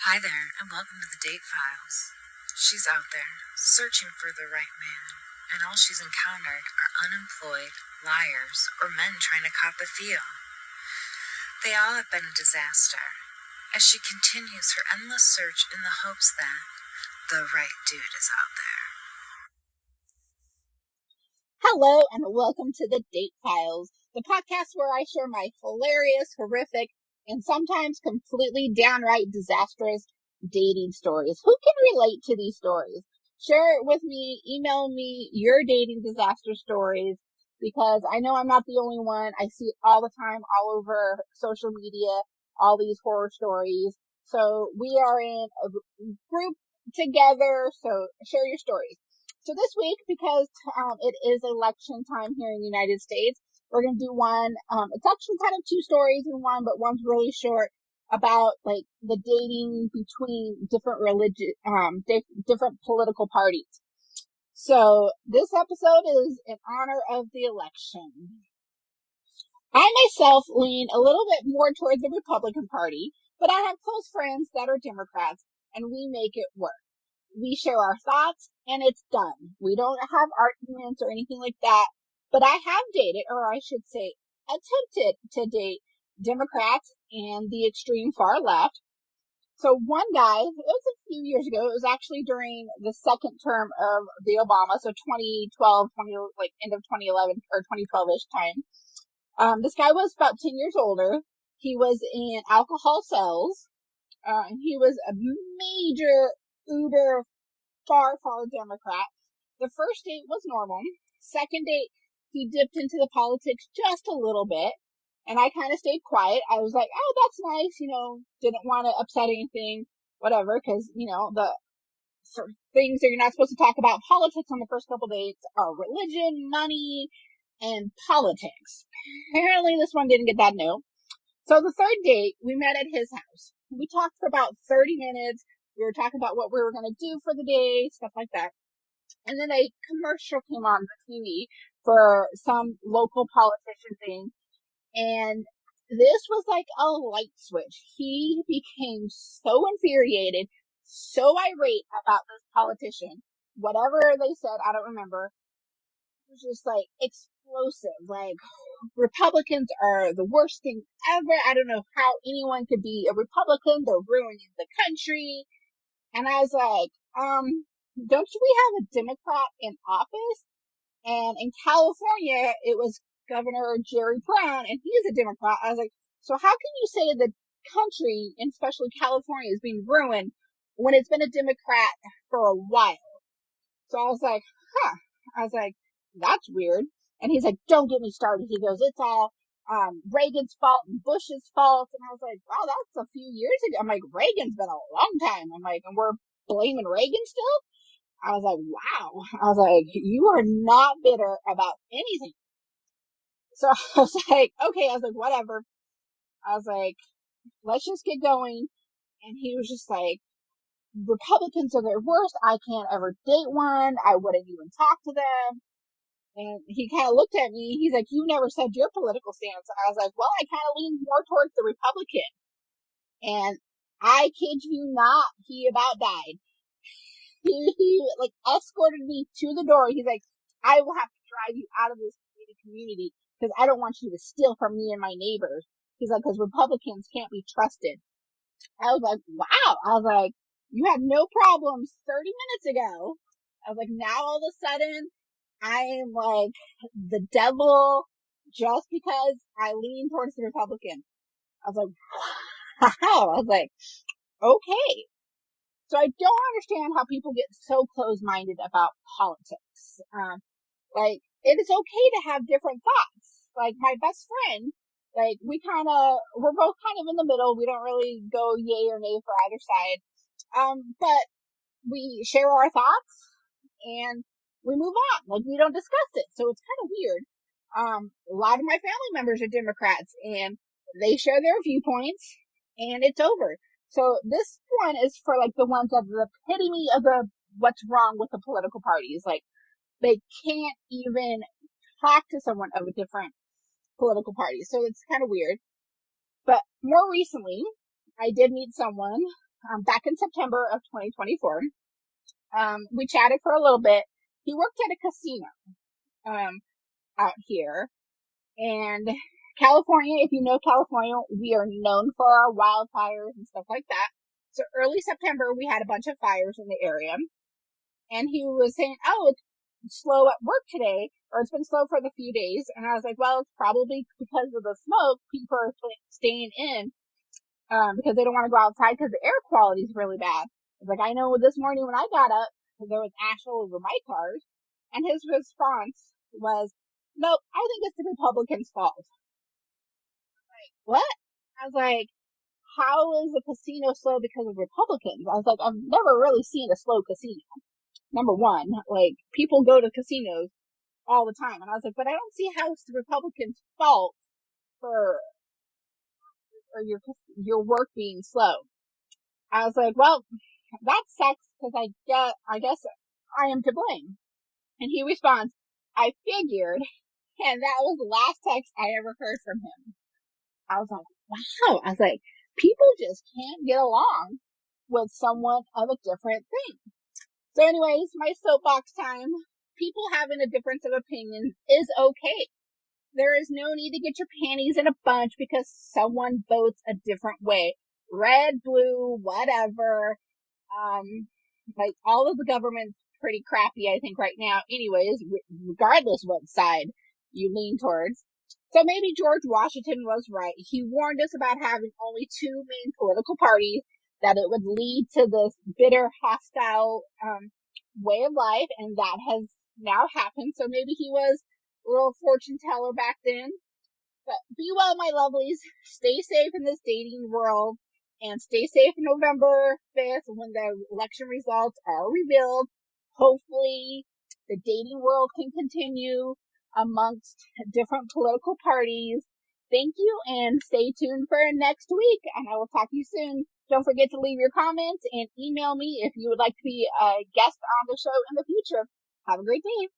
Hi there, and welcome to the Date Files. She's out there, searching for the right man, and all she's encountered are unemployed, liars, or men trying to cop a feel. They all have been a disaster, as she continues her endless search in the hopes that the right dude is out there. Hello, and welcome to the Date Files, the podcast where I share my hilarious, horrific, and sometimes completely downright disastrous dating stories. Who can relate to these stories? Share it with me, email me your dating disaster stories, because I know I'm not the only one. I see it all the time, all over social media, all these horror stories. So we are in a group together, so share your stories. So this week, because it is election time here in the United States, we're going to do one. It's actually kind of two stories in one, but one's really short about like the dating between different different political parties. So this episode is in honor of the election. I myself lean a little bit more towards the Republican Party, but I have close friends that are Democrats, and we make it work. We share our thoughts, and it's done. We don't have arguments or anything like that. But I have dated, or I should say, attempted to date Democrats and the extreme far left. So one guy, it was a few years ago. It was actually during the second term of the Obama, so 2012, end of 2011 or 2012-ish time. This guy was about 10 years older. He was in alcohol sales. He was a major uber far Democrat. The first date was normal. Second date, he dipped into the politics just a little bit. And I kind of stayed quiet. I was like, oh, that's nice. Didn't want to upset anything, whatever. Cause, the sort of things that you're not supposed to talk about politics on the first couple dates are religion, money, and politics. Apparently this one didn't get that no. So the third date, we met at his house. We talked for about 30 minutes. We were talking about what we were going to do for the day, stuff like that. And then a commercial came on the TV for some local politician thing. And this was like a light switch. He became so infuriated, so irate about this politician. Whatever they said, I don't remember. It was just like explosive. Like, Republicans are the worst thing ever. I don't know how anyone could be a Republican. They're ruining the country. And I was like, don't we have a Democrat in office? And in California, it was Governor Jerry Brown, and he's a Democrat. I was like, so how can you say the country, and especially California, is being ruined when it's been a Democrat for a while? So I was like, I was like, that's weird. And he's like, don't get me started. He goes, it's all Reagan's fault and Bush's fault. And I was like, wow, that's a few years ago. I'm like, Reagan's been a long time. I'm like, and we're blaming Reagan still? I was like, wow. I was like, you are not bitter about anything. So I was like, okay. I was like, whatever. I was like, let's just get going. And he was just like, Republicans are their worst. I can't ever date one. I wouldn't even talk to them. And he kind of looked at me. He's like, you never said your political stance. And I was like, well, I kind of lean more towards the Republican. And I kid you not, he about died. He like escorted me to the door. He's like, I will have to drive you out of this community because I don't want you to steal from me and my neighbors. He's like, because Republicans can't be trusted. I was like, wow. I was like, you had no problems 30 minutes ago. I was like, now all of a sudden I am like the devil just because I lean towards the Republican. I was like, wow. I was like, okay. So I don't understand how people get so close-minded about politics. Like, it is okay to have different thoughts. Like, my best friend, like, we're both kind of in the middle. We don't really go yay or nay for either side. But we share our thoughts and we move on. Like, we don't discuss it. So it's kind of weird. A lot of my family members are Democrats and they share their viewpoints and it's over. So this one is for like the ones that are the epitome of what's wrong with the political parties. Like, they can't even talk to someone of a different political party. So it's kind of weird. But more recently, I did meet someone back in September of 2024. We chatted for a little bit. He worked at a casino out here. And California, if you know California, we are known for our wildfires and stuff like that. So early September, we had a bunch of fires in the area. And he was saying, oh, it's slow at work today, or it's been slow for the few days. And I was like, well, it's probably because of the smoke. People are staying in because they don't want to go outside because the air quality is really bad. It's like, I know this morning when I got up, there was ash all over my cars. And his response was, nope, I think it's the Republicans' fault. Like, what? I was like, how is a casino slow because of Republicans? I was like, I've never really seen a slow casino. Number one, like, people go to casinos all the time. And I was like, but I don't see how it's the Republicans' fault for your work being slow. I was like, well, that sucks because I guess I am to blame. And he responds, I figured. And that was the last text I ever heard from him. I was like, wow. I was like, people just can't get along with someone of a different thing. So anyways, my soapbox time. People having a difference of opinion is okay. There is no need to get your panties in a bunch because someone votes a different way. Red, blue, whatever. Like, all of the government's pretty crappy, I think, right now. Anyways, regardless what side you lean towards. So maybe George Washington was right. He warned us about having only two main political parties, that it would lead to this bitter, hostile way of life, and that has now happened. So maybe he was a little fortune teller back then. But be well, my lovelies. Stay safe in this dating world, and stay safe November 5th when the election results are revealed. Hopefully, the dating world can continue amongst different political parties. Thank you, and stay tuned for next week, and I will talk to you soon. Don't forget to leave your comments and email me if you would like to be a guest on the show in the future. Have a great day.